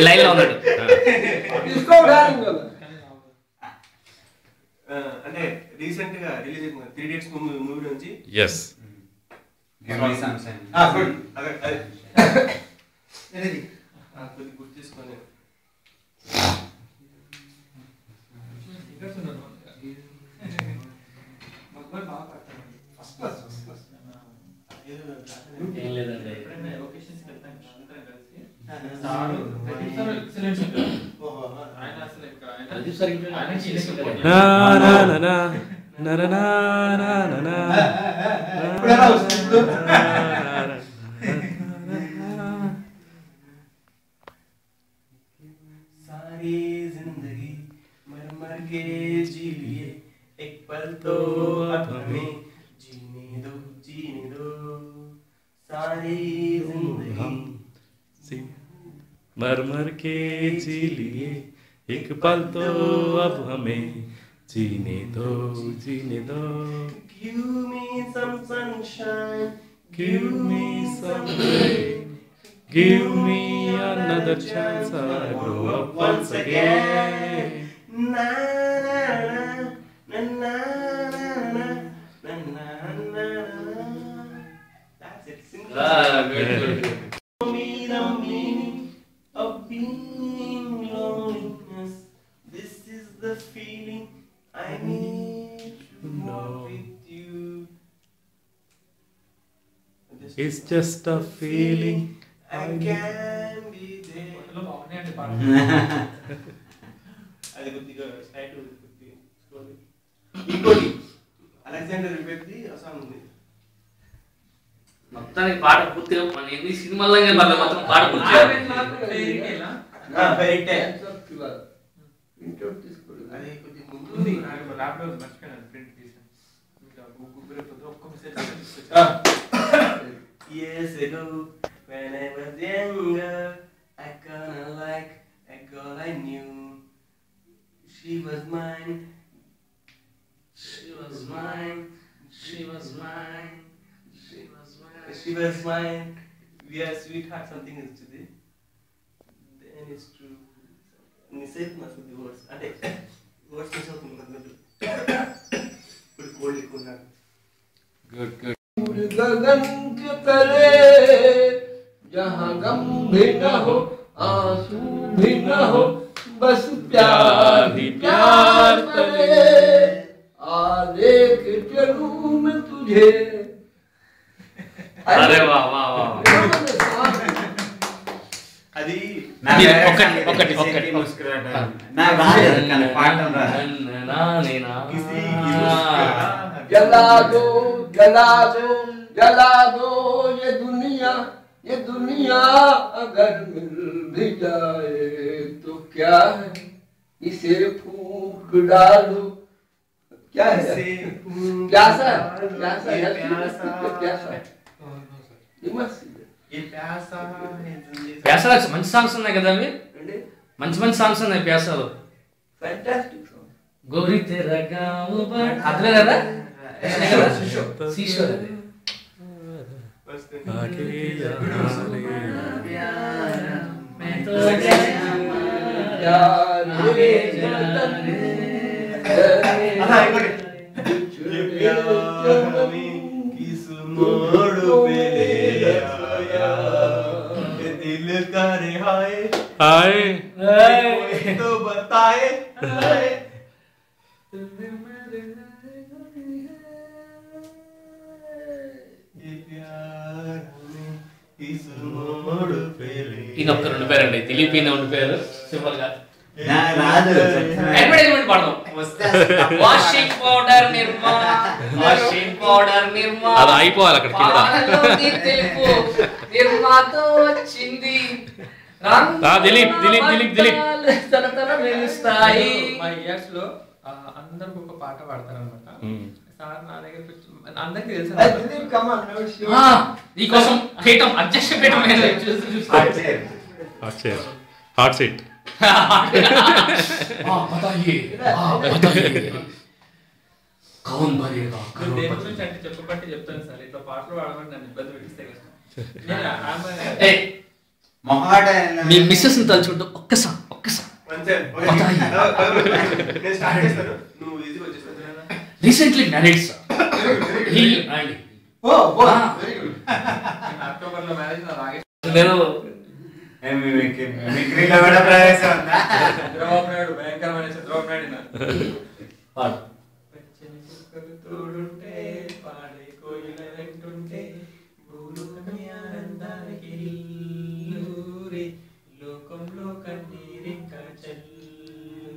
Line లో ఉన్నాడు. అంటే రీసెంట్ గా రిలీజ్ అయిన 3 Idiots మూవీ నుంచి ఎస్ గుర్తు తీసుకొని ఏం లేదండి. सारी जिंदगी मर मर के जी लिए एक पल तो अब हमें जीने दो सारी जिंदगी मर मर के जी लिए एक पल तो अब हमें जीने दो. Give me some sunshine, Give me some rain, give me another chance, I'll grow up once again. Na na na na na na na na na. That's it. Good. Show me the meaning of being loneliness. This is the feeling I need to walk with you. It's just a feeling I can be there. అది కొద్దిగా straight కొద్దిగా slowly. ఇంకోటి Alexander వ్యక్తి అసాం ఉంది. మొత్తానికి పాట పూర్తిగా మన ఎన్ని సినిమాల్లో మొత్తం పాట పూర్తిగా అది కొద్దిగా ముందు ఉంది. Years ago, when I was younger, I kinda like a girl I knew. She was mine. She was mine. She was mine. She was mine. She was mine. We are sweetheart. Something is today. Then it's true. Nisayt must be worse. Ante worse is something like that. But cold cold. good. गगन के तले जहाँ गम भी न हो आंसू भी न हो बस प्यार ही प्यार करे आलेख चलूं मैं तुझे. अरे वाह वाह वाह. అది ఒకటి నా రాలేదు కానీ పాఠం రాదు. जला दो जला दो जला दो ये दुनिया अगर मिल भी जाए तो क्या है इसे फूंक डालो. क्या है प्यासा ప్యాసాలో మంచి సాంగ్స్ ఉన్నాయి కదా అవి. మంచి సాంగ్స్ ఉన్నాయి ప్యాసాలో. Fantastic song. గోరి తెరా గావ్ బట్ అట్లే కదా శిశో అది. दिल कर हाय हाय तो बताए ఇంకొక రెండు పేరండి దిలీప్ ఈయన ఉండి పేరు సింపుల్ గా రాదు. అడ్వర్టైజ్మెంట్ పడదాం. వాషింగ్ పౌడర్ నిర్మా అది అయిపోవాలి అక్కడ కింద. తెలుపు నిర్మాతో వచ్చింది దిలీప్ తన వెలుస్తాయి. మా ఇయర్స్ లో అందరికి ఒక పాట పాడతారు అనమాట. సార్ నా దగ్గర అందరికి తెలుసు. నీకోసం పీఠం అధ్యక్ష పీఠం హాట్ సీట్ కౌన్ భరేగా దేని గురించి అంటే చెప్పబట్టి చెప్తాను సార్. ఇట్లా పాటలు పాడమని నన్ను ఇబ్బంది పెట్టిస్తే కదా. మొహాట మీ మిస్సెస్ తలుచుకుంటూ ఒక్కసారి నేను స్టార్ట్ చేస్తాను, నువ్వు ఈజీగా వచ్చేస్తాను. Recently married sir. He and అక్టోబర్లో మ్యారేజ్ రాగేష్ నేను మిక్రీలో కూడా ప్రవేశం ఉందా? చంద్రబాబు నాయుడు భయంకరమైన చంద్రబాబు నాయుడు పాడు. తోడుంటే పాడే కోయిల వెంటుంటే భూలోకమే ఆనందానికి ఇల్లూరే, లోకంలో కన్నీరింక చల్లు,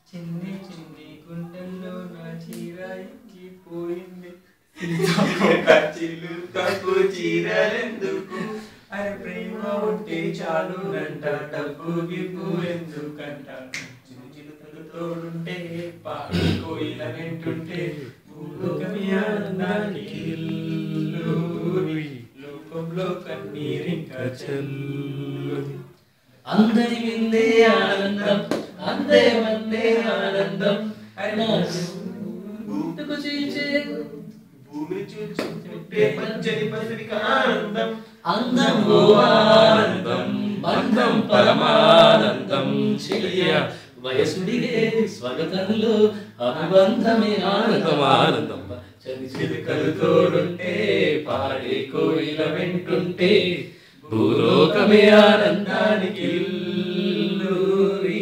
చిన్ని చిన్ని గుండెల్లో నా చీరాయిపోయింది, చిలుకకు చీరలెందుకు, అరే ప్రేమ ఉంటే చాలునంట, డబ్బు గిబ్బు ఎందుకంట, చిలుకలు తోడుంటే పాడే కోయిల వెంటుంటే భూలోకమే ఆనందానికి ఇల్లూరి, లోకంలో కన్నీరింక చల్లు. అందరి విందే ఆనందం, అందే వందే ఆనందం, గుంటుకు చీల్చే భూమిని చూచుకుంటే పచ్చని పసిడిక ఆనందం, అందం ఓ ఆనందం, బంధం పరమానందం, చెయ్య వయసుడిగే స్వాగతంలో అనుబంధమే ఆనందం ఆనందం, చిలుకలు తోడుంటే పాడే కోయిల వెంటుంటే భూలోకమే ఆనందానికి ఇల్లూరి,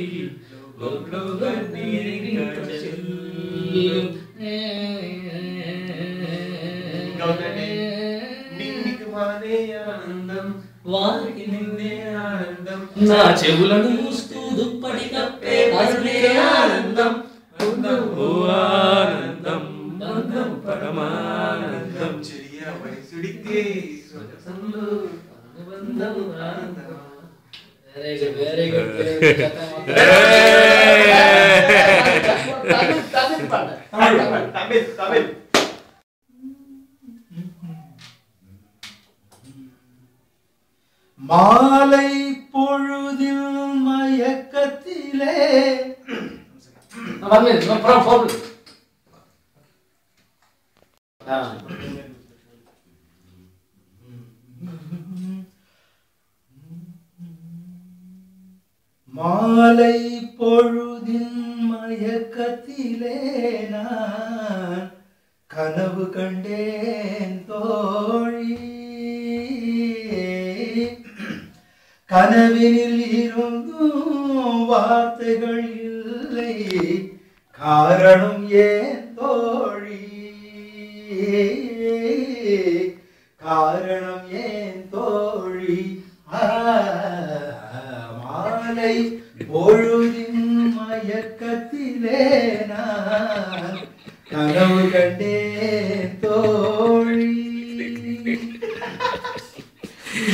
లోకంలో కన్నీరింక చల్లు. నిన్నికి మానే ఆనందం, వారికి నిన్నే ఆనందం, నా చెవులను మూస్తూ దుప్పటి కప్పే అసలే ఆనందం, ఓ ఆనందం బంధం పరమానందం. చెరియ వయసుడికే స్వగతంలో అనుబంధం ఆనందం. Very good very good. Tamil Tamil மாலை பொழுதில் மயக்கத்திலே மாலை பொழுதின் மயக்கத்திலே நான் கனவு கண்டேன் தோழி, கனவினில் இருந்தும் வார்த்தைகள் இல்லை, காரணம் ஏன் தோழி, காரணம் ஏன் தோழி. மாலை பொழுதின் மயக்கத்திலே நான் கனவு கண்டேன் தோழி,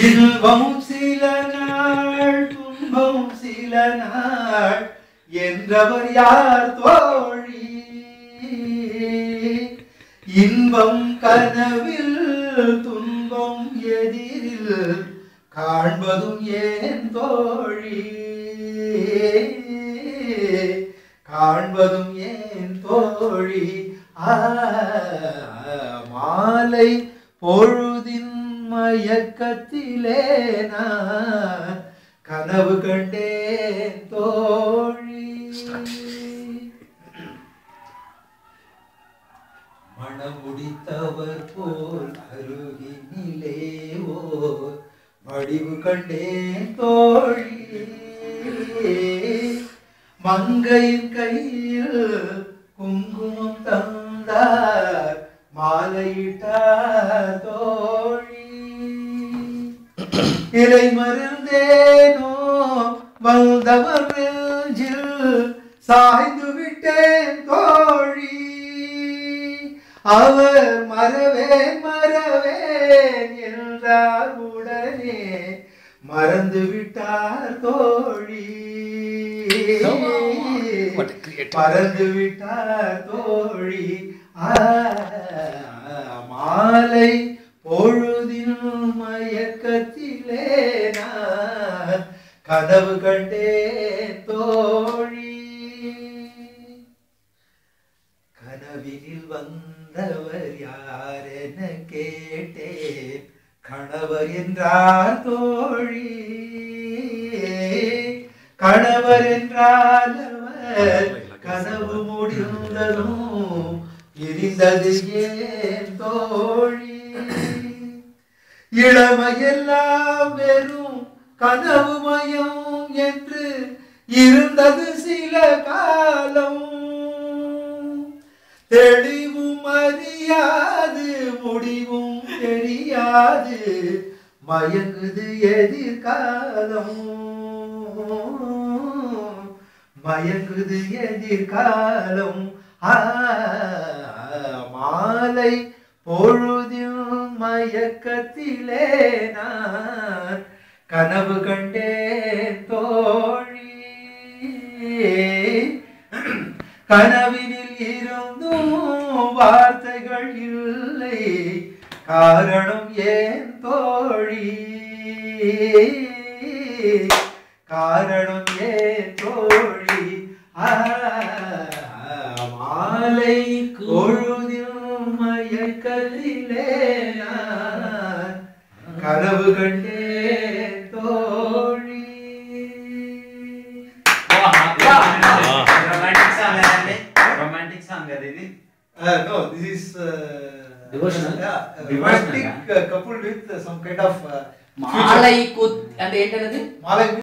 இன்பம் சில நாள் துன்பம் சில நாள் என்றவர் யார் தோழி, இன்பம் கனவில் துன்பம் எதிரில் காண்பதும் ஏன் தோழி, காண்பதும் ஏன் தோழி. மாலை பொழுதின் மயக்கத்திலே நான் கனவு கண்டேன் தோழி, மணமுடித்தவர் போல் அருகினிலே ஓர் வடிவு கண்டேன் தோழி, மங்கையின் கையில் குங்குமம் தந்தார் மாலையிட்டார் தோழி, இலை மருந்தேனோ வந்தவர் நெஞ்சில் சாய்ந்து விட்டேன் தோழி, அவர் மறவேன் மறவேன் என்றார் உடனே மறந்து விட்டார் தோழி, மறந்து விட்டார் தோழி. மாலை பொழுதின் மயக்கத்திலே நான் கனவு கண்டேன் தோழி, கனவினில் வந்தவர் யாரென கேட்டேன், கணவர் என்றார் தோழி, கணவர் என்றால் அவர் கனவு முடிந்ததும் பிரிந்தது ஏன் தோழி? இளமையெல்லாம் வெறும் கனவு மயம் என்று இருந்தது சில காலம், தெளிவும் அறியாது முடிவும் தெரியாது மயங்குது எதிர்காலம், மயங்குது எதிர்காலம். மாலை பொழுதில் மயக்கத்திலே நான் கனவு கண்டேன் தோழி, கனவினில் இருந்தும் வார்த்தைகள் இல்லை, காரணம் ஏன் தோழி, காரணம் ஏன் தோழி? மாலை பொழுதில் மயக்கத்திலே நான் கனவு கண்டேன் தோழி. romantic song అది ఇది. No, this is Devotional? romantic coupled with some kind of మాలై అంటే ఏంటనేది Malay